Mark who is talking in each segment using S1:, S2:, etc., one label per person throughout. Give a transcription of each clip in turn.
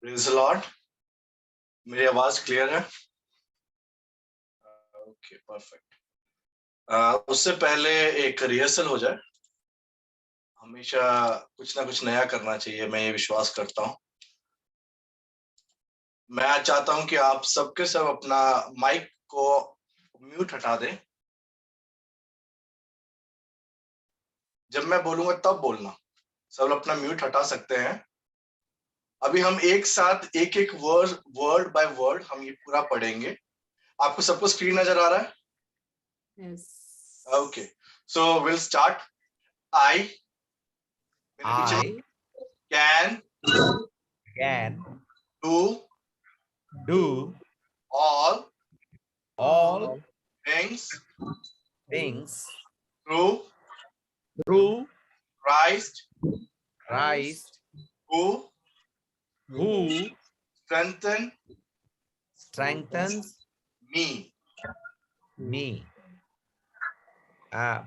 S1: Praise the Lord. मेरी आवाज clear है? Okay, perfect. उससे पहले एक रिहर्सल हो जाए। हमेशा कुछ ना कुछ नया करना चाहिए, मैं ये विश्वास करता हूँ। मैं चाहता हूँ कि आप सबके सब अपना माइक को म्यूट हटा दें। जब मैं बोलूंगा तब बोलना। सब अपना म्यूट हटा सकते हैं। अभी हम एक साथ एक एक वर्ड बाय वर्ड हम ये पूरा पढ़ेंगे। आपको सबको स्क्रीन नजर आ रहा है?
S2: Yes.
S1: Okay, so will start. I मेरे पीछे
S3: I
S1: can
S3: can
S1: do
S3: do
S1: all
S3: all
S1: things
S3: things
S1: through
S3: through
S1: Christ
S3: Christ
S1: who
S3: who
S1: strengthens
S3: strengthens
S1: me।
S3: me।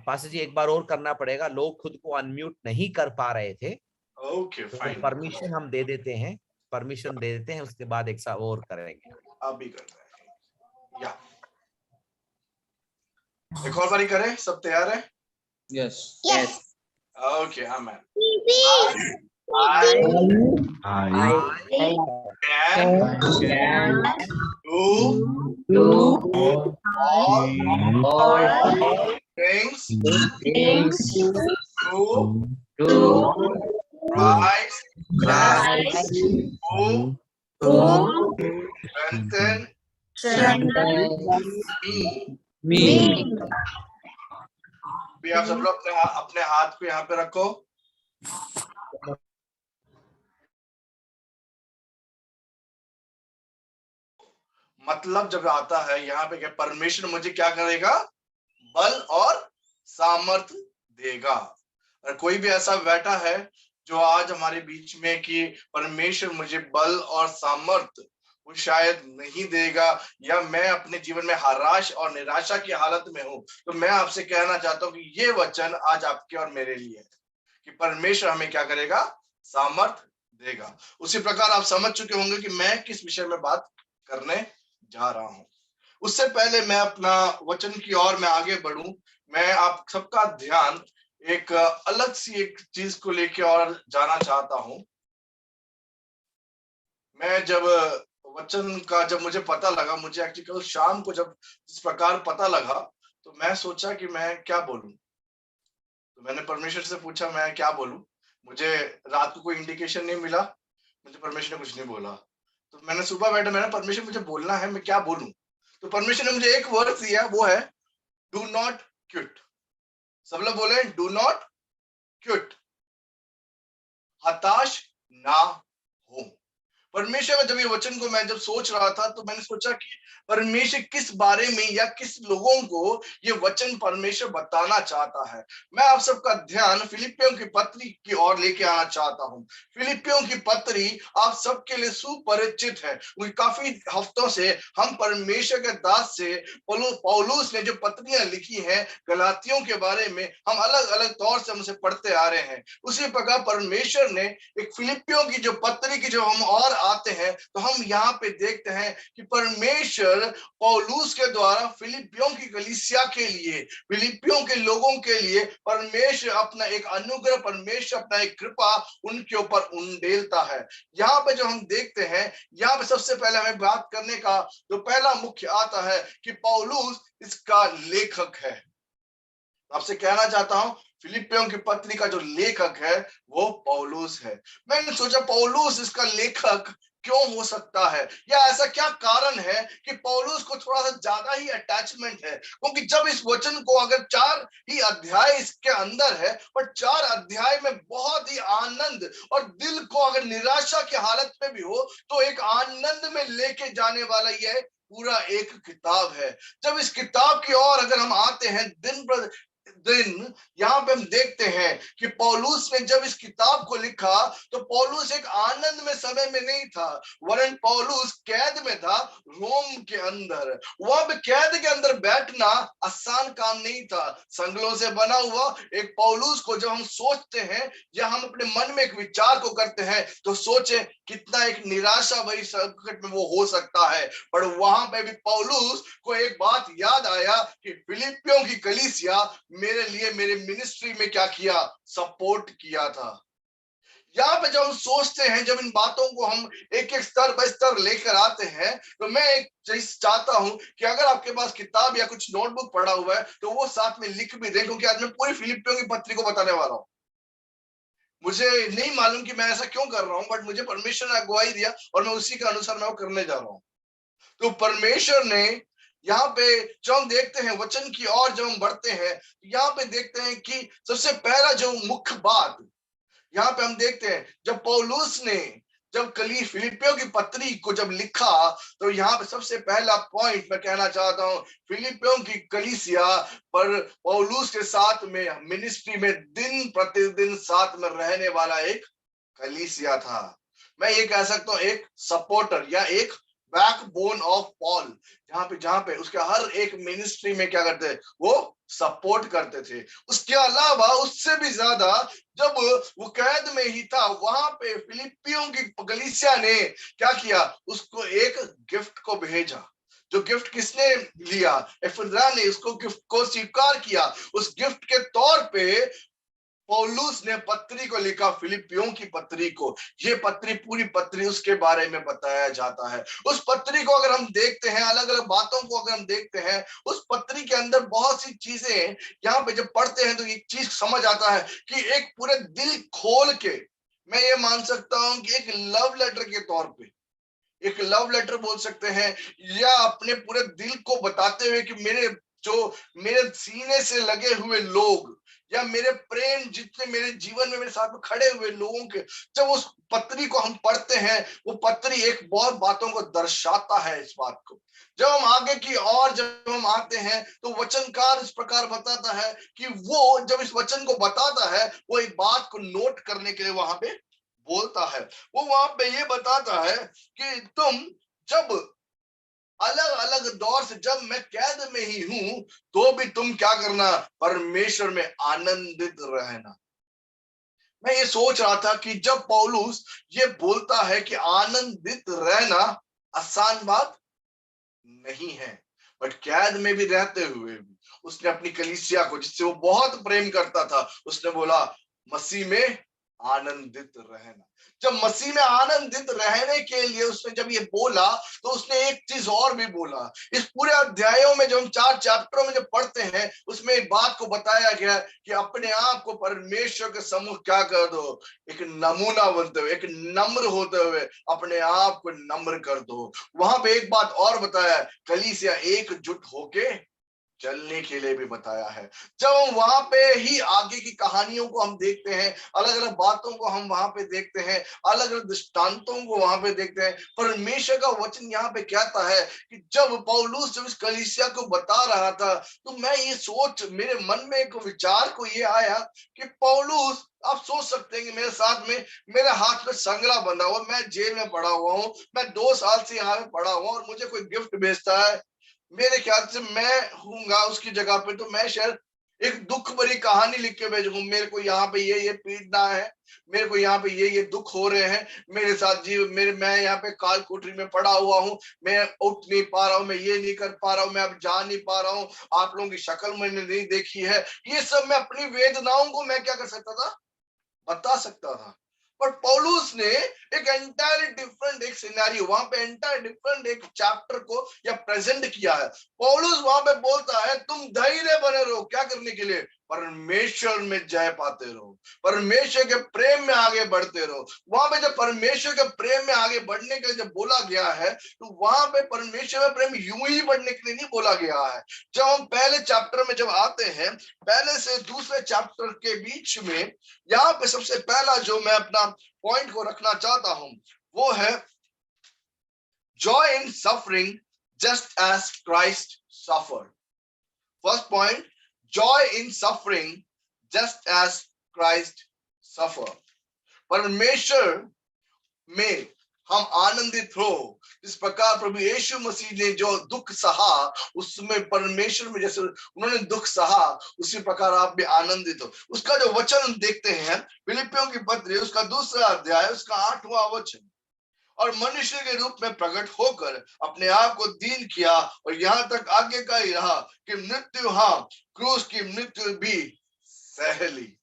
S3: पास जी एक बार और करना पड़ेगा, लोग खुद को अनम्यूट नहीं कर पा रहे थे,
S1: ओके
S3: तो
S1: फाइन,
S3: परमिशन हम दे देते हैं, परमिशन दे देते हैं, उसके बाद एक साथ और करेंगे।
S1: अभी करते हैं या एक और बारी करें। सब तैयार है?
S4: Yes.
S2: Yes.
S1: Okay amen.
S2: I
S1: I can do all things through Christ who strengthens me। भी आप सब लोग अपने हाथ को यहाँ पे रखो। मतलब जब आता है यहाँ पे क्या, परमेश्वर मुझे क्या करेगा? बल और सामर्थ देगा। और कोई भी ऐसा बैठा है जो आज हमारे बीच में कि परमेश्वर मुझे बल और सामर्थ वो शायद नहीं देगा, या मैं अपने जीवन में हराश और निराशा की हालत में हूं, तो मैं आपसे कहना चाहता हूं कि ये वचन आज आपके और मेरे लिए है कि परमेश्वर हमें क्या करेगा? सामर्थ देगा। उसी प्रकार आप समझ चुके होंगे कि मैं किस विषय में बात करने जा रहा हूं। उससे पहले मैं अपना वचन की ओर मैं आगे बढ़ूं, मैं आप सबका ध्यान एक अलग सी एक चीज को लेके और जाना चाहता हूं। मैं जब वचन का जब मुझे पता लगा, मुझे एक्चुअली कल शाम को जब इस प्रकार पता लगा, तो मैं सोचा कि मैं क्या बोलूं। तो मैंने परमेश्वर से पूछा मैं क्या बोलूं। मुझे रात को कोई इंडिकेशन नहीं मिला, मुझे परमेश्वर ने कुछ नहीं बोला। तो मैंने सुबह बैठा, मैंने परमेश्वर मुझे बोलना है, मैं क्या बोलूं। तो परमेश्वर ने मुझे एक वर्ड दिया, वो है डू नॉट क्विट। सब लोग बोले डू नॉट क्विट, हताश ना हो। परमेश्वर का जब ये वचन को मैं जब सोच रहा था, तो मैंने सोचा कि परमेश्वर किस बारे में या किस लोगों को ये वचन परमेश्वर बताना चाहता है। मैं आप सबका ध्यान फिलिपियों की पत्री की ओर लेके आना चाहता हूँ। फिलिपियों की पत्री आप सबके लिए सुपरिचित है। काफी हफ्तों से हम परमेश्वर के दास से पौलुस ने जो पत्रियां लिखी हैं गलातियों के बारे में, हम अलग अलग तौर से हमसे पढ़ते आ रहे हैं। उसी प्रकार परमेश्वर ने एक फिलिपियों की जो पत्री की जो हम और आते हैं, तो हम यहाँ पे देखते हैं कि परमेश्वर पौलुस के द्वारा फिलिपियों की कलीसिया के लिए, फिलिपियों के लोगों के लिए परमेश्वर अपना एक अनुग्रह, परमेश्वर अपना एक कृपा उनके ऊपर उंडेलता है। यहाँ पे जो हम देखते हैं, यहाँ पे सबसे पहले हमें बात करने का जो पहला मुख्य आता है कि पौलुस इसका लेखक है। आपसे कहना चाहता हूं, फिलिपियों की पत्री का जो लेखक है वो पौलुस है। मैंने सोचा पौलुस इसका लेखक क्यों हो सकता है, या ऐसा क्या कारण है कि पौलुस को थोड़ा सा ज्यादा ही अटैचमेंट है। क्योंकि जब इस वचन को अगर 4 ही अध्याय इसके अंदर है, पर 4 अध्याय में बहुत ही आनंद, और दिल को अगर निराशा की हालत में भी हो तो एक आनंद में लेके जाने वाला यह पूरा एक किताब है। जब इस किताब की ओर अगर हम आते हैं, दिन दिन यहाँ पे हम देखते हैं कि पौलुस ने जब इस किताब को लिखा तो पौलुस एक आनंद में समय में नहीं था, वरन पौलुस कैद में था, रोम के अंदर। वहां पे कैद के अंदर बैठना आसान काम नहीं था। संगलों से बना हुआ एक पौलुस को जब हम सोचते हैं या हम अपने मन में एक विचार को करते हैं तो सोचे कितना एक निराशा भरी संकट में वो हो सकता है। पर वहां पे भी पौलुस को एक बात याद आया कि फिलिपियों की कलीसिया मेरे लिए मेरे मिनिस्ट्री में क्या किया, सपोर्ट किया था। यहाँ पे जब हम सोचते हैं, जब इन बातों को हम एक एक स्तर बाय स्तर लेकर आते हैं, तो मैं एक चीज चाहता हूं कि अगर आपके पास किताब या कुछ नोटबुक पड़ा हुआ है तो वो साथ में लिख भी दें, क्योंकि आज मैं पूरी फिलिपियों की पत्री को बताने वाला हूं। मुझे नहीं मालूम कि मैं ऐसा क्यों कर रहा हूं, बट मुझे परमेश्वर ने अगुवाई दिया और मैं उसी के अनुसार मैं वो करने जा रहा हूं। तो परमेश्वर ने यहाँ पे जब हम देखते हैं वचन की ओर जब हम बढ़ते हैं, यहाँ पे देखते हैं कि सबसे पहला जो मुख्य बात यहाँ पे हम देखते हैं, जब पौलुस ने जब फिलिपियों की पत्री को जब लिखा तो यहाँ पे सबसे पहला पॉइंट मैं कहना चाहता हूँ, फिलिपियों की कलीसिया पर पौलुस के साथ में मिनिस्ट्री में दिन प्रतिदिन साथ में रहने वाला एक कलीसिया था। मैं ये कह सकता हूँ एक सपोर्टर या एक बैकबोन ऑफ पॉल, जहां पे उसके हर एक मिनिस्ट्री में क्या करते, वो सपोर्ट करते थे। उसके अलावा उससे भी ज्यादा जब वो कैद में ही था, वहां पे फिलिपियों की कलीसिया ने क्या किया, उसको एक गिफ्ट को भेजा। जो गिफ्ट किसने लिया, एफिद्रा ने उसको गिफ्ट को स्वीकार किया। उस गिफ्ट के तौर पे पौलुस ने पत्री को लिखा, फिलिपियों की पत्री को। ये पत्री पूरी पत्री उसके बारे में बताया जाता है। उस पत्री को अगर हम देखते हैं, अलग अलग बातों को अगर हम देखते हैं, उस पत्री के अंदर बहुत सी चीजें यहाँ पे जब पढ़ते हैं तो एक चीज समझ आता है कि एक पूरे दिल खोल के, मैं ये मान सकता हूं कि एक लव लेटर के तौर पे, एक लव लेटर बोल सकते हैं, या अपने पूरे दिल को बताते हुए कि मेरे सीने से लगे हुए लोग या मेरे प्रेम जितने मेरे जीवन में मेरे साथ में खड़े हुए लोगों के, जब उस पत्री को हम पढ़ते हैं, वो पत्री एक बहुत बातों को दर्शाता है। इस बात को जब हम आगे की और जब हम आते हैं तो वचनकार इस प्रकार बताता है कि वो जब इस वचन को बताता है, वो एक बात को नोट करने के लिए वहां पे बोलता है। वो वहां पे ये बताता है कि तुम जब अलग अलग दौर से, जब मैं कैद में ही हूं तो भी तुम क्या करना, परमेश्वर में आनंदित रहना। मैं ये सोच रहा था कि जब पौलुस ये बोलता है कि आनंदित रहना आसान बात नहीं है, बट कैद में भी रहते हुए भी उसने अपनी कलीसिया को, जिससे वो बहुत प्रेम करता था, उसने बोला मसीह में आनंदित रहना। जब मसीह में आनंदित रहने के लिए उसने जब ये बोला तो उसने एक चीज और भी बोला। इस पूरे अध्यायों में जो हम 4 चैप्टरों में जब पढ़ते हैं, उसमें एक बात को बताया गया कि अपने आप को परमेश्वर के सम्मुख क्या कर दो, एक नमूना बनते हुए, एक नम्र होते हुए अपने आप को नम्र कर दो। वहां पे एक बात और बताया, कलीसिया एकजुट होके चलने के लिए भी बताया है। जब हम वहां पे ही आगे की कहानियों को हम देखते हैं, अलग अलग बातों को हम वहां पे देखते हैं, अलग अलग दृष्टांतों को वहां पे देखते हैं, परमेश्वर का वचन यहाँ पे कहता है कि जब पौलुस जब इस कलीसिया को बता रहा था, तो मैं ये सोच, मेरे मन में एक विचार को ये आया कि पौलुस, आप सोच सकते हैं कि मेरे साथ में मेरे हाथ में संगला बंधा हुआ, मैं जेल में पड़ा हुआ हूँ, मैं 2 साल से यहाँ पे पड़ा हुआ और मुझे कोई गिफ्ट भेजता है। मेरे ख्याल से मैं हूँगा उसकी जगह पे तो मैं शायद एक दुख भरी कहानी लिख के भेजूंगा, मेरे को यहाँ पे ये पीड़ना है, मेरे को यहाँ पे ये दुख हो रहे हैं मेरे साथ, मैं यहाँ पे काल कोठरी में पड़ा हुआ हूँ, मैं उठ नहीं पा रहा हूँ, मैं ये नहीं कर पा रहा हूँ, मैं अब जा नहीं पा रहा हूँ, आप लोगों की शक्ल मैंने नहीं देखी है। ये सब मैं अपनी वेदनाओं को मैं क्या कर सकता था, बता सकता था। पर पौलुस ने एक एंटायरली डिफरेंट एक सिनेरियो वहां पे, एंटायर डिफरेंट एक चैप्टर को या प्रेजेंट किया है। पौलुस वहां पे बोलता है तुम धैर्य बने रहो, क्या करने के लिए, परमेश्वर में जय पाते रहो, परमेश्वर के प्रेम में आगे बढ़ते रहो। वहां पे जब परमेश्वर के प्रेम में आगे बढ़ने के लिए जब बोला गया है, तो वहां पे परमेश्वर में प्रेम यूं ही बढ़ने के लिए नहीं बोला गया है। जब हम पहले चैप्टर में जब आते हैं, पहले से दूसरे चैप्टर के बीच में, यहाँ पे सबसे पहला जो मैं अपना पॉइंट को रखना चाहता हूं, वो है joy in suffering just as Christ suffered. First point, joy in suffering just as Christ suffered. परमेश्वर में हम आनंदित हो, इस प्रकार प्रभु यीशु मसीह ने जो दुख सहा, उसमें परमेश्वर में जैसे उन्होंने दुख सहा, उसी प्रकार आप भी आनंदित हो। उसका जो वचन हम देखते हैं फिलिपियों की पत्री, उसका 2 अध्याय, उसका 8वां वचन, और मनुष्य के रूप में प्रकट होकर अपने आप को दीन किया, और यहाँ तक आगे का ही रहा कि मृत्यु, हाँ, क्रूस की मृत्यु भी सह ली।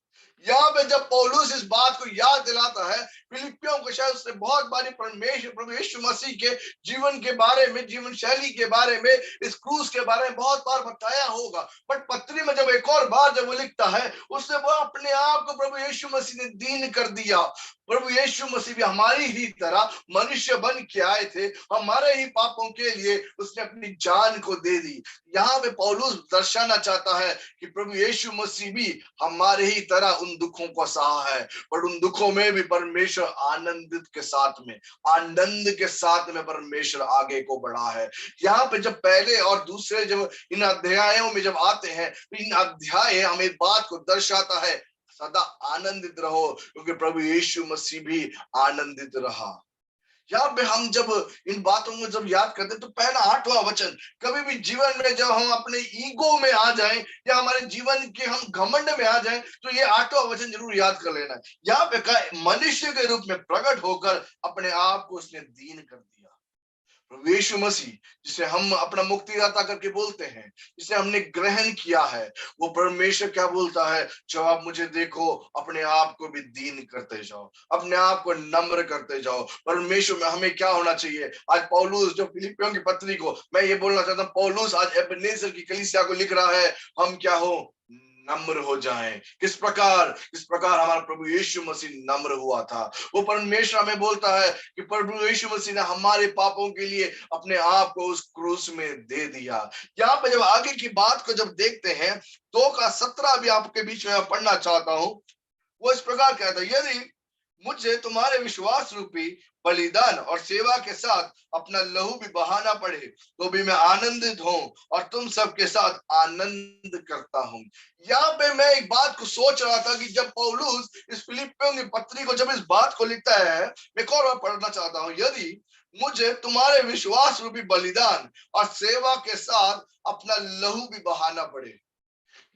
S1: यहाँ पे जब पौलुस इस बात को याद दिलाता है फिलिपियों को, शायद उसने बहुत बारी परमेश्वर प्रभु यीशु मसीह के जीवन के बारे में, जीवन शैली के बारे में, इस क्रूस के बारे में बहुत बार बताया होगा, बट पत्री में जब एक और बार जब वो लिखता है, उसने वो अपने आप को प्रभु यीशु मसीह ने दीन कर दिया। प्रभु यीशु मसीह भी हमारी ही तरह मनुष्य बन के आए थे, हमारे ही पापों के लिए उसने अपनी जान को दे दी। यहाँ पे पौलुस दर्शाना चाहता है कि प्रभु यीशु मसीह भी हमारे ही तरह उन दुखों को सहा है, पर उन दुखों में भी परमेश्वर आनंद के साथ में परमेश्वर आगे को बढ़ा है। यहाँ पे जब पहले और दूसरे जब इन अध्यायों में जब आते हैं, इन अध्याय हमें बात को दर्शाता है, सदा आनंदित रहो, क्योंकि प्रभु यीशु मसीह भी आनंदित रहा। यहाँ पे हम जब इन बातों को जब याद करते हैं, तो पहला 8वां वचन, कभी भी जीवन में जब हम अपने ईगो में आ जाएं या हमारे जीवन के हम घमंड में आ जाएं, तो ये 8वां वचन जरूर याद कर लेना। यहाँ पे कहा मनुष्य के रूप में प्रकट होकर अपने आप को उसने दीन कर दिया। प्रभु यीशु मसीह जिसे हम अपना मुक्तिदाता करके बोलते हैं, जिसे हमने ग्रहण किया है, वो परमेश्वर क्या बोलता है, जब आप मुझे देखो अपने आप को भी दीन करते जाओ, अपने आप को नम्र करते जाओ। परमेश्वर में हमें क्या होना चाहिए? आज पौलुस जो फिलिपियों की पत्री को, मैं ये बोलना चाहता हूँ, पौलुस आज एबेनेजर की कलीसिया को लिख रहा है, हम क्या हो, नम्र हो जाएं। किस प्रकार हमारा प्रभु यीशु मसीह नम्र हुआ था। वो परमेश्वर हमें बोलता है कि प्रभु यीशु मसीह ने हमारे पापों के लिए अपने आप को उस क्रूस में दे दिया। यहाँ पे जब आगे की बात को जब देखते हैं, 2:17 भी आपके बीच में पढ़ना चाहता हूं। वो इस प्रकार कहता है, यदि मुझे तुम्हारे विश्वास रूपी बलिदान और सेवा के साथ अपना लहू भी बहाना पड़े, तो भी मैं आनंदित हूं और तुम सबके साथ आनंद करता हूं। यहाँ पे मैं एक बात को सोच रहा था कि जब पौलुस इस फिलिपियों की पत्री को जब इस बात को लिखता है, मैं एक और बार पढ़ना चाहता हूं, यदि मुझे तुम्हारे विश्वास रूपी बलिदान और सेवा के साथ अपना लहू भी बहाना पड़े।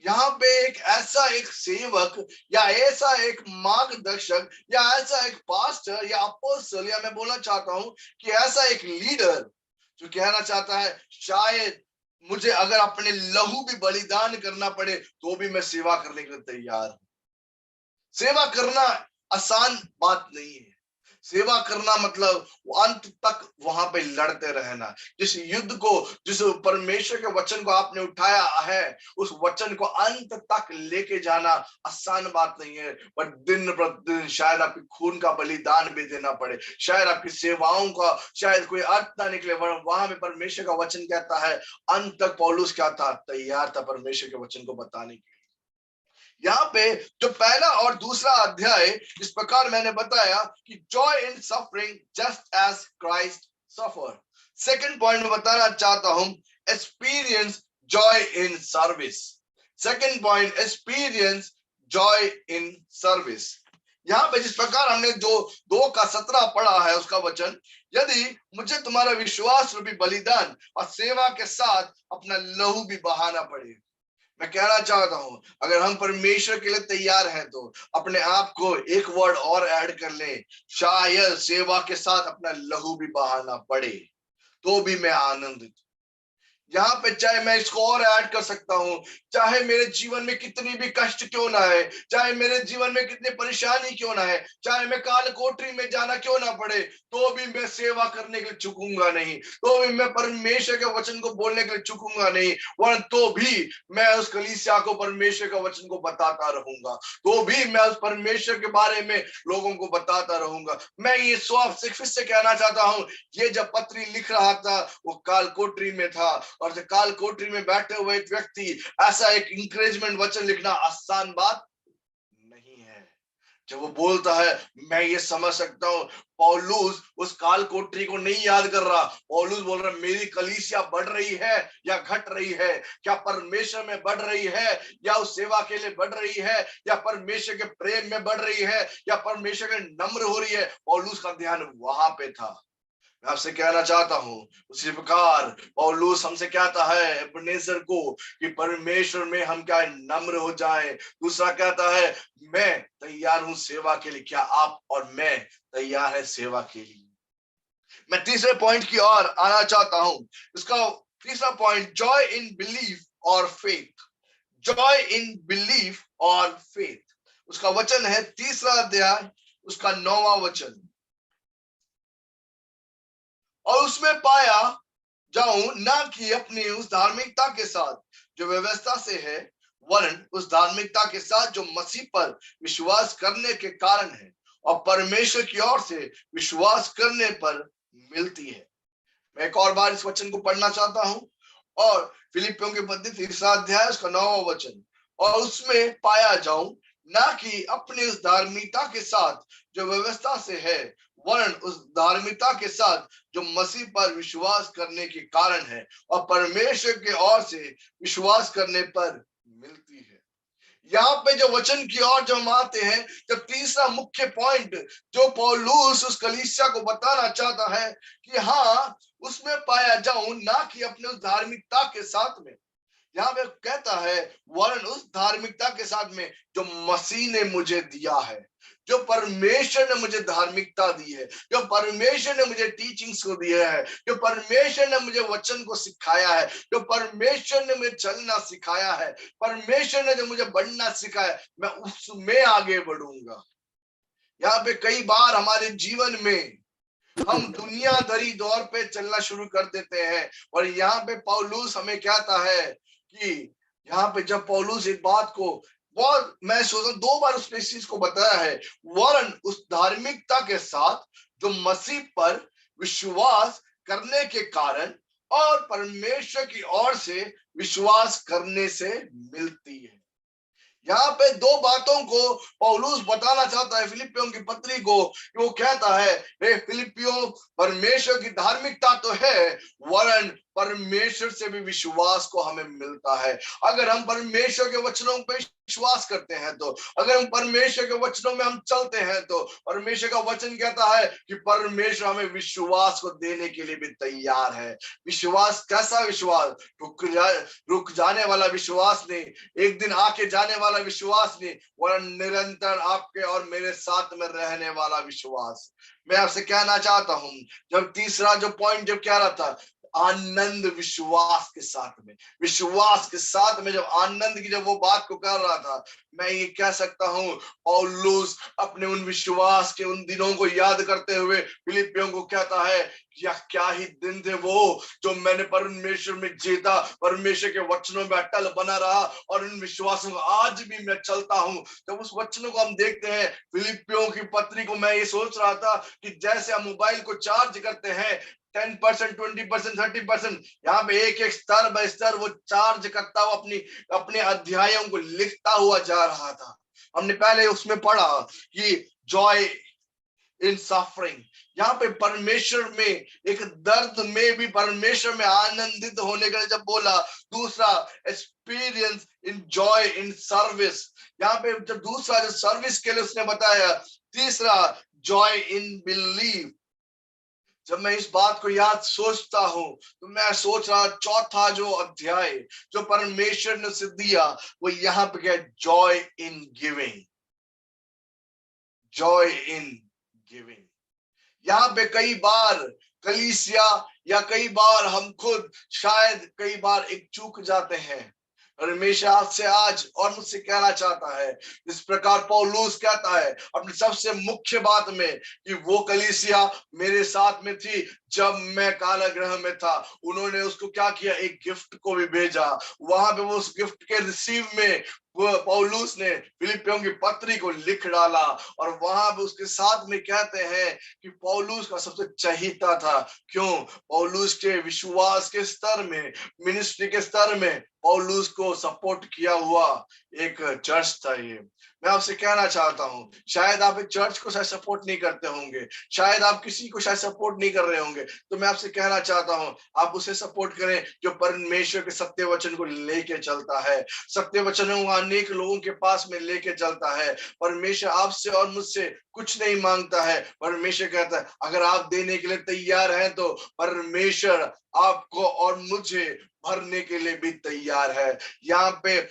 S1: यहाँ पे एक सेवक या ऐसा एक मार्गदर्शक या ऐसा एक पास्टर या अपोस्टल, या मैं बोलना चाहता हूं कि ऐसा एक लीडर जो कहना चाहता है, शायद मुझे अगर अपने लहू भी बलिदान करना पड़े तो भी मैं सेवा करने के लिए तैयार हूं। सेवा करना आसान बात नहीं है। सेवा करना मतलब अंत तक वहां पे लड़ते रहना। जिस युद्ध को, जिस परमेश्वर के वचन को आपने उठाया है, उस वचन को अंत तक लेके जाना आसान बात नहीं है। पर दिन प्रतिदिन शायद आपके खून का बलिदान भी देना पड़े, शायद आपकी सेवाओं का शायद कोई अर्थ ना निकले। वहां पे परमेश्वर का वचन कहता है, अंत तक पौलुस क्या था, तैयार था परमेश्वर के वचन को बताने के लिए। यहाँ पे जो पहला और दूसरा अध्याय, इस प्रकार मैंने बताया कि joy in suffering just as Christ suffer. Second point में बताना चाहता हूं, experience joy in service. Second point, experience joy in service. यहाँ पे जिस प्रकार हमने जो 2:17 पढ़ा है उसका वचन, यदि मुझे तुम्हारा विश्वास रूपी बलिदान और सेवा के साथ अपना लहू भी बहाना पड़े। मैं कहना चाहता हूं, अगर हम परमेश्वर के लिए तैयार हैं तो अपने आप को एक वर्ड और ऐड कर लें, शायद सेवा के साथ अपना लहू भी बहाना पड़े तो भी मैं आनंदित। यहाँ पे चाहे मैं इसको और ऐड कर सकता हूं, चाहे मेरे जीवन में कितनी भी कष्ट क्यों ना है, चाहे मेरे जीवन में कितनी परेशानी क्यों ना है, चाहे मैं काल कोठरी में जाना क्यों ना पड़े, तो भी मैं सेवा करने के लिए चूकूंगा नहीं, तो भी मैं परमेश्वर के वचन को बोलने के लिए चूकूंगा नहीं, वरन तो भी मैं उस कलीसिया को परमेश्वर के वचन को बताता रहूंगा, तो भी मैं उस परमेश्वर के बारे में लोगों को बताता रहूंगा। मैं ये फिर से कहना चाहता हूं, ये जब पत्री लिख रहा था वो काल कोठरी में था, और काल कोठरी में बैठे हुए एक व्यक्ति ऐसा एक इंकरेजमेंट वचन लिखना आसान बात नहीं है। जब वो बोलता है, मैं ये समझ सकता हूँ, पौलुस उस काल कोठरी को नहीं याद कर रहा। पौलुस बोल रहा है, मेरी कलीसिया बढ़ रही है या घट रही है, क्या परमेश्वर में बढ़ रही है या उस सेवा के लिए बढ़ रही है, या परमेश्वर के प्रेम में बढ़ रही है, या परमेश्वर के नम्र हो रही है। पौलुस का ध्यान वहां पे था। मैं आपसे कहना चाहता हूं, उसी प्रकार पौलुस हमसे कहता है एबेनेजर को कि परमेश्वर में हम क्या नम्र हो जाएं। दूसरा कहता है, मैं तैयार हूं सेवा के लिए, क्या आप और मैं तैयार है सेवा के लिए। मैं तीसरे पॉइंट की ओर आना चाहता हूं। इसका तीसरा पॉइंट, जॉय इन बिलीफ और फेथ। जॉय इन बिलीफ और फेथ, उसका वचन है तीसरा अध्याय, उसका 9वां वचन। और उसमें पाया जाऊं ना कि अपनी उस धार्मिकता के साथ जो व्यवस्था से है, वरन उस धार्मिकता के साथ जो मसीह पर विश्वास करने के कारण है और परमेश्वर की ओर से विश्वास करने पर मिलती है। मैं एक और बार इस वचन को पढ़ना चाहता हूं। और फिलिपियों के पत्री तीसरा अध्याय उसका 9वां वचन। और उसमें पाया जाऊं ना कि अपनी उस धार्मिकता के साथ जो व्यवस्था से है, वरन उस धार्मिकता के साथ जो मसीह पर विश्वास करने के कारण है और परमेश्वर के ओर से विश्वास करने पर मिलती है। यहाँ पे जो वचन की ओर जब हम आते हैं, जब तीसरा मुख्य पॉइंट जो पौलुस उस कलीसिया को बताना चाहता है कि हाँ, उसमें पाया जाऊं ना कि अपने उस धार्मिकता के साथ में, यहाँ पे कहता है वरन उस धार्मिकता के साथ में जो मसीह ने मुझे दिया है, जो परमेश्वर ने मुझे धार्मिकता दी है, जो परमेश्वर ने मुझे टीचिंग्स को दिया है, जो परमेश्वर ने मुझे वचन को सिखाया है, जो परमेश्वर ने मुझे चलना सिखाया है, परमेश्वर ने जो मुझे बढ़ना सिखाया, मैं उसमें आगे बढ़ूंगा। यहाँ पे कई बार हमारे जीवन में हम दुनियादारी दौर पे चलना शुरू कर देते हैं। और यहाँ पे पौलुस हमें कहता है कि यहाँ पे जब पौलुस एक बात को बहुत, मैं सोचा 2 बार उसने इस चीज को बताया है, वरन उस धार्मिकता के साथ जो मसीह पर विश्वास करने के कारण और परमेश्वर की ओर से विश्वास करने से मिलती है। यहाँ पे 2 बातों को पौलुस बताना चाहता है फिलिपियों की पत्री को। वो कहता है, हे फिलिपियों, परमेश्वर की धार्मिकता तो है, वरन परमेश्वर से भी विश्वास को हमें मिलता है। अगर हम परमेश्वर के वचनों पे विश्वास करते हैं, तो अगर हम परमेश्वर के वचनों में हम चलते हैं, तो परमेश्वर का वचन कहता है कि परमेश्वर हमें विश्वास को देने के लिए भी तैयार है। विश्वास कैसा विश्वास? रुक जाने वाला विश्वास नहीं, एक दिन आके जाने वाला विश्वास नहीं, वरन निरंतर आपके और मेरे साथ में रहने वाला विश्वास। मैं आपसे कहना चाहता हूं, जब तीसरा जो पॉइंट जब कह रहा था, आनंद विश्वास के साथ में, विश्वास के साथ में जब आनंद की जब वो बात को कर रहा था, मैं ये कह सकता हूं पौलुस अपने उन विश्वास के उन दिनों को याद करते हुए फिलिपियों को कहता है, या क्या ही दिन थे वो जो मैंने परमेश्वर में जीता, परमेश्वर के वचनों में अटल बना रहा और इन विश्वासों को आज भी मैं चलता हूं। जब उस वचनों को हम देखते हैं, फिलिपियों की पत्री को, मैं ये सोच रहा था कि जैसे हम मोबाइल को चार्ज करते हैं 10%, 20%, 30%, यहाँ पे एक एक स्तर बाय स्तर वो चार्ज करता हुआ अपने अध्यायों को लिखता हुआ जा रहा था। हमने पहले उसमें पढ़ा कि जॉय इन सफरिंग, यहाँ पे परमेश्वर में एक दर्द में भी परमेश्वर में आनंदित होने का जब बोला। दूसरा, experience in joy in service, यहाँ पे जब दूसरा जो सर्विस के लिए उसने बताया। तीसरा, जॉय इन बिलीव। जब मैं इस बात को याद सोचता हूं, तो मैं सोच रहा चौथा जो अध्याय जो परमेश्वर ने उसे दिया, वो यहाँ पे क्या, joy in giving. Joy in giving. यहाँ पे कई बार कलीसिया या कई बार हम खुद शायद कई बार एक चूक जाते हैं। परमेश्वर आपसे आज और मुझसे कहना चाहता है, जिस प्रकार पौलुस कहता है अपनी सबसे मुख्य बात में कि वो कलीसिया मेरे साथ में थी जब मैं कारागृह में था, उन्होंने उसको क्या किया, एक गिफ्ट को भी भेजा। वहां पे वो उस गिफ्ट के रिसीव में वो पौलुस ने फिलिपियों की पत्री को लिख डाला। और वहां पे उसके साथ में कहते हैं कि पौलुस का सबसे चहीता था। क्यों? पौलुस के विश्वास के स्तर में, मिनिस्ट्री के स्तर में पौलुस को सपोर्ट किया हुआ एक चर्च था ये। मैं आपसे कहना चाहता हूं, शायद आप एक चर्च को शायद सपोर्ट नहीं करते होंगे, शायद आप किसी को शायद सपोर्ट नहीं कर रहे होंगे, तो मैं आपसे कहना चाहता हूं आप उसे सपोर्ट करें जो परमेश्वर के सत्य वचन को लेके चलता है, सत्य वचनों को अनेक लोगों के पास में लेके चलता है। परमेश्वर आपसे और मुझसे कुछ नहीं मांगता है। परमेश्वर कहता है अगर आप देने के लिए तैयार हैं तो परमेश्वर आपको और मुझे भरने के लिए भी तैयार है। यहाँ पे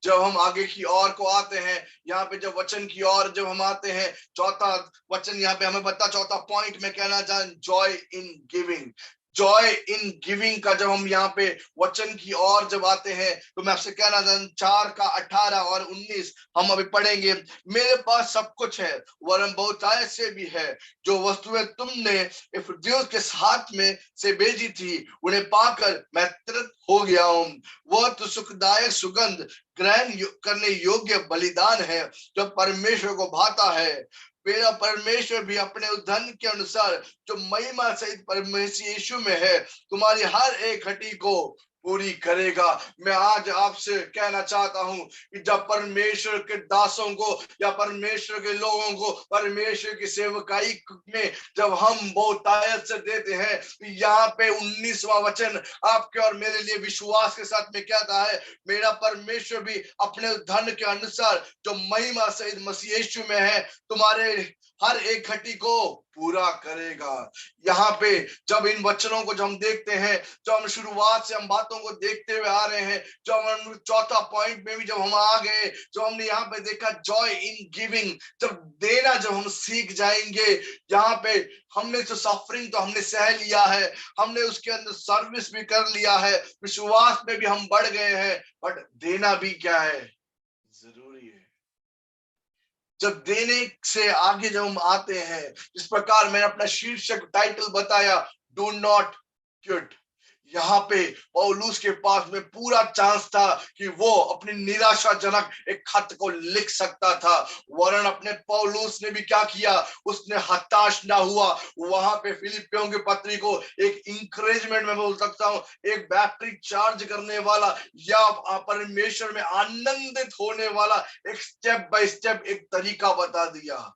S1: जब हम आगे की ओर को आते हैं, यहाँ पे जब वचन की ओर जब हम आते हैं, चौथा वचन यहाँ पे हमें बता, चौथा पॉइंट में कहना चाहता, joy in giving. Joy in giving का जब हम यहाँ पे वचन की ओर जब आते हैं तो मैं आपसे कहना चाहता, 4 का 18 और 19 हम अभी पढ़ेंगे। मेरे पास सब कुछ है वरन बहुतायत से भी है, जो वस्तुएं तुमने इफदियों के हाथ में से भेजी थी उन्हें पाकर मैं तृप्त हो गया हूं। वह तो सुखदायक सुगंध ग्रहण करने योग्य बलिदान है जो परमेश्वर को भाता है। मेरा परमेश्वर भी अपने धन के अनुसार जो महिमा सहित परमेश्वर यीशु में है तुम्हारी हर एक हड्डी को पूरी करेगा। मैं आज आपसे कहना चाहता हूं कि जब परमेश्वर के दासों को या परमेश्वर के लोगों को परमेश्वर की सेवकाई में जब हम बहुतायत से देते हैं, यहाँ पे 19वां वचन आपके और मेरे लिए विश्वास के साथ में कहता है, मेरा परमेश्वर भी अपने धन के अनुसार जो महिमा सहित मसीह यीशु में है तुम्हारे हर एक घटी को पूरा करेगा। यहाँ पे जब इन वचनों को जब हम देखते हैं, जो हम शुरुआत से हम बातों को देखते हुए आ रहे हैं, जो हम चौथा पॉइंट में भी जब हम आ गए, जो हमने यहाँ पे देखा जॉय इन गिविंग, जब देना जब हम सीख जाएंगे, यहाँ पे हमने जो सफरिंग तो हमने सह लिया है, हमने उसके अंदर सर्विस भी कर लिया है, विश्वास में भी हम बढ़ गए हैं, बट देना भी क्या है, जरूरी है। जब देने से आगे जब हम आते हैं, इस प्रकार मैंने अपना शीर्षक टाइटल बताया, डू नॉट क्विट। यहाँ पे पौलुस के पास में पूरा चांस था कि वो अपनी निराशाजनक एक खत को लिख सकता था, वरन अपने पौलुस ने भी क्या किया, उसने हताश ना हुआ। वहां पे फिलिपियों की पत्री को एक इंकरेजमेंट में बोल सकता हूँ, एक बैटरी चार्ज करने वाला या परमेश्वर में आनंदित होने वाला एक स्टेप बाय स्टेप एक तरीका बता दिया।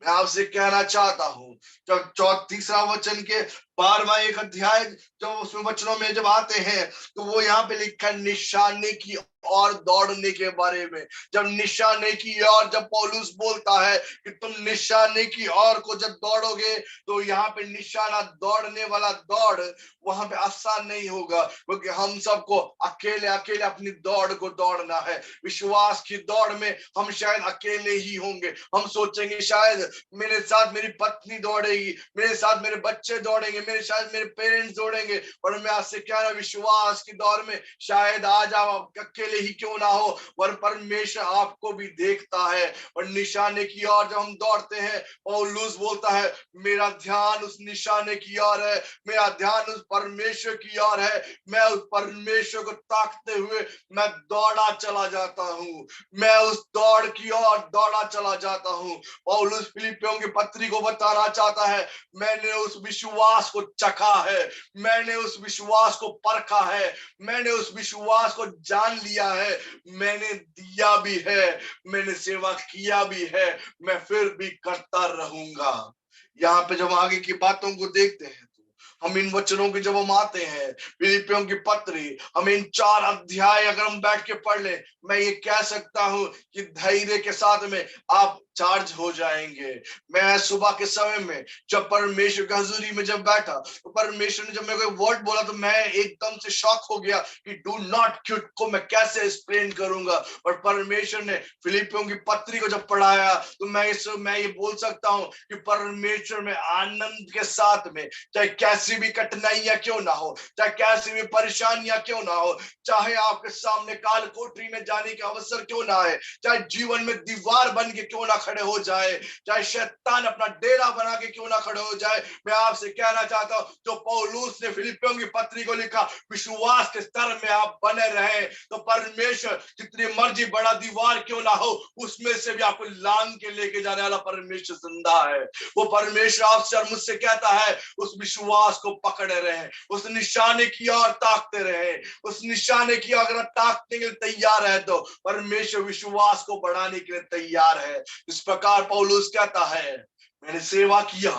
S1: मैं आपसे कहना चाहता हूं, जब तीसरा वचन के 12वां एक अध्याय जब उसमें वचनों में जब आते हैं तो वो यहाँ पे लिखा है निशाने की और दौड़ने के बारे में। जब निशाने की और जब पौलुस बोलता है कि तुम निशाने की और को जब दौड़ोगे, तो यहाँ पे निशाना दौड़ने वाला दौड़ वहां पे आसान नहीं होगा, क्योंकि हम सबको अकेले अकेले अपनी दौड़ को दौड़ना है। विश्वास की दौड़ में हम शायद अकेले ही होंगे। हम सोचेंगे शायद मेरे साथ मेरी पत्नी दौड़ेगी, मेरे साथ मेरे बच्चे दौड़ेंगे, मेरे शायद मेरे पेरेंट्स दौड़ेंगे, और मैं आपसे कह रहा हूं विश्वास की दौड़ में शायद आज आप अकेले ही क्यों ना हो, पर परमेश्वर आपको भी देखता है। और निशाने की ओर जब हम दौड़ते हैं, पौलुस बोलता है मेरा ध्यान उस निशाने की ओर है, मेरा ध्यान उस परमेश्वर की ओर है। मैं उस परमेश्वर को ताकते हुए मैं दौड़ा चला जाता हूं, मैं उस दौड़ की ओर दौड़ा चला जाता हूं। पौलुस फिलिपियों की पत्री को बताना चाहता है, मैंने उस विश्वास को चखा है, मैंने उस विश्वास को परखा है, मैंने उस विश्वास को जान लिया है, मैंने दिया भी है, मैंने सेवा किया भी है, मैं फिर भी करता रहूंगा। यहाँ पे जब आगे की बातों को देखते हैं तो हम इन वचनों के जब हम आते हैं, फिलिपियों की पत्री, हम इन 4 अध्याय अगर हम बैठ के पढ़ ले, मैं ये कह सकता हूं कि धैर्य के साथ में आप चार्ज हो जाएंगे। मैं सुबह के समय में जब परमेश्वर की हजूरी में जब बैठा तो परमेश्वर ने जब मेरे को वर्ड बोला तो मैं एकदम से शॉक हो गया कि डू नॉट क्विट को मैं कैसे एक्सप्लेन करूंगा। और परमेश्वर ने फिलिपियों की पत्री को जब पढ़ाया तो मैं ये बोल सकता हूं कि परमेश्वर में आनंद के साथ में, चाहे कैसी भी कठिनाइयां क्यों ना हो, चाहे कैसी भी परेशानियां क्यों ना हो, चाहे आपके सामने काल कोठरी में जाने के अवसर क्यों ना आए, चाहे जीवन में दीवार बन के क्यों ना खड़े हो जाए, चाहे शैतान अपना डेरा बना के क्यों ना खड़े हो जाए, मैं आपसे कहना चाहता हूं जो पौलुस ने फिलिपियों की पत्री को लिखा, विश्वास के स्तर में आप बने रहे तो परमेश्वर जितनी मर्जी बड़ा दीवार क्यों ना हो उसमें से भी आपको लांग के लेके जाने वाला परमेश्वर जिंदा है। वो परमेश्वर आपसे और मुझसे कहता है उस विश्वास विश्वास को पकड़े रहे, उस निशाने की ओर ताकते रहे। उस निशाने की अगर आप ताकने के लिए तैयार है तो परमेश्वर विश्वास को बढ़ाने के लिए तैयार है। इस प्रकार पौलुस कहता है, मैंने सेवा किया,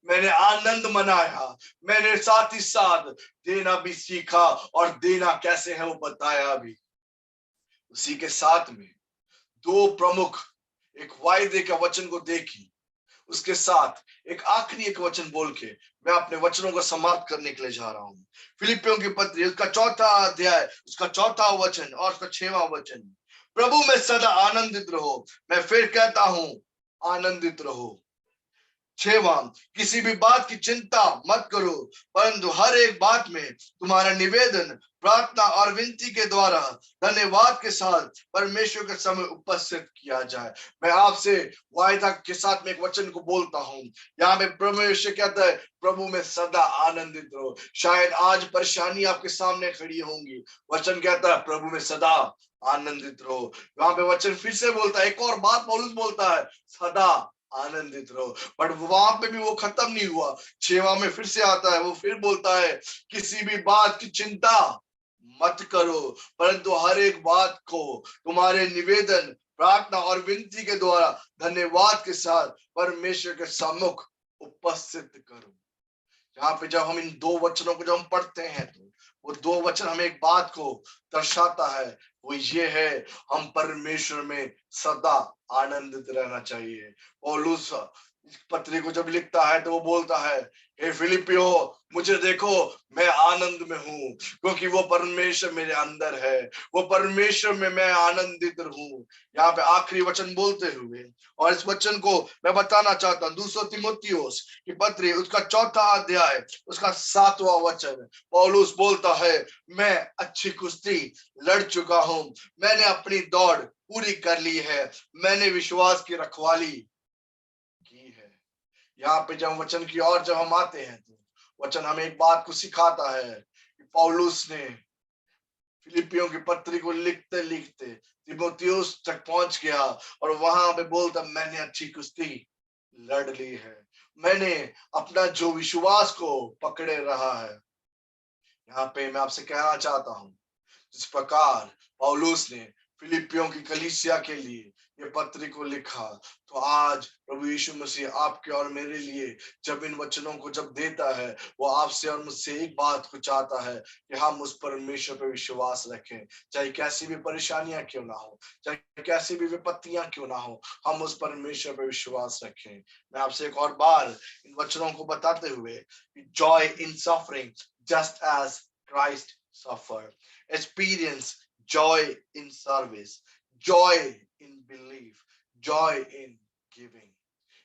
S1: मैंने आनंद मनाया, मैंने साथ ही साथ देना भी सीखा, और देना कैसे है वो बताया भी। उसी के साथ में दो प्रमुख एक वायदे का वचन को देखी, उसके साथ एक आखिरी एक वचन बोल के मैं अपने वचनों को समाप्त करने के लिए जा रहा हूं। फिलिपियों की पत्री उसका 4था अध्याय, उसका 4था वचन और उसका 6वां वचन, प्रभु में सदा आनंदित रहो। मैं फिर कहता हूं, आनंदित रहो। 6वां, किसी भी बात की चिंता मत करो, परंतु हर एक बात में तुम्हारा निवेदन प्रार्थना और विनती के द्वारा धन्यवाद के साथ परमेश्वर के समय उपस्थित किया जाए। मैं आपसे वायदा के साथ में एक वचन को बोलता हूं। यहाँ पे परमेश्वर कहता है, प्रभु में सदा आनंदित रहो। शायद आज परेशानी आपके सामने खड़ी होंगी, वचन कहता है प्रभु में सदा आनंदित रहो। वहां पे वचन फिर से बोलता है, एक और बात पौलुस बोलता है, सदा आनंदित रहो। बट वहां पे भी वो खत्म नहीं हुआ। 6वां में फिर से आता है, वो फिर बोलता है, किसी भी बात की चिंता मत करो, परंतु हर एक बात को तुम्हारे निवेदन प्रार्थना और विनती के द्वारा धन्यवाद के साथ परमेश्वर के सम्मुख उपस्थित करो। यहाँ पे जब हम इन दो वचनों को जब हम पढ़ते हैं तो वो दो वचन हमें एक बात को दर्शाता है, वो ये है, हम परमेश्वर में सदा आनंदित रहना चाहिए। पौलुस इस पत्री को जब लिखता है तो वो बोलता है, हे फिलिपियो, मुझे देखो, मैं आनंद में हूं, क्योंकि वो परमेश्वर मेरे अंदर है, वो परमेश्वर में मैं आनंदित हूं। यहाँ पे आखिरी वचन बोलते हुए, और इस वचन को मैं बताना चाहता हूँ, 2 तीमुथियुस की पत्री उसका 4था अध्याय उसका 7वां वचन, पौलुस बोलता है, मैं अच्छी कुश्ती लड़ चुका हूं, मैंने अपनी दौड़ पूरी कर ली है, मैंने विश्वास की रखवाली की है। यहाँ पे जब वचन की ओर जब हम आते हैं तो वचन हमें एक बात को सिखाता है कि पौलुस ने फिलिपियों की पत्री को लिखते लिखते तीमुथियुस तक पहुंच गया, और वहां पे बोलता, मैंने अच्छी कुश्ती लड़ ली है, मैंने अपना जो विश्वास को पकड़े रहा है। यहाँ पे मैं आपसे कहना चाहता हूं, जिस प्रकार पौलुस ने फिलिपियों की कलीसिया के लिए ये पत्री को लिखा, तो आज प्रभु यीशु मसीह आपके और मेरे लिए जब इन वचनों को जब देता है, वो आपसे और मुझसे एक बात को चाहता है कि हम उस परमेश्वर पर विश्वास रखें, चाहे कैसी भी परेशानियां क्यों ना हो, चाहे कैसी भी विपत्तियां क्यों ना हो, हम उस परमेश्वर पर विश्वास रखें। मैं आपसे एक और बार इन वचनों को बताते हुए, joy in suffering just as Christ suffered, experience joy in service, joy in belief, joy in giving।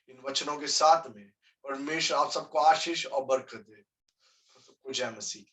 S1: इन वचनों के साथ में परमेश्वर आप सबको आशीष और बरकत दे। सबको जय मसीह।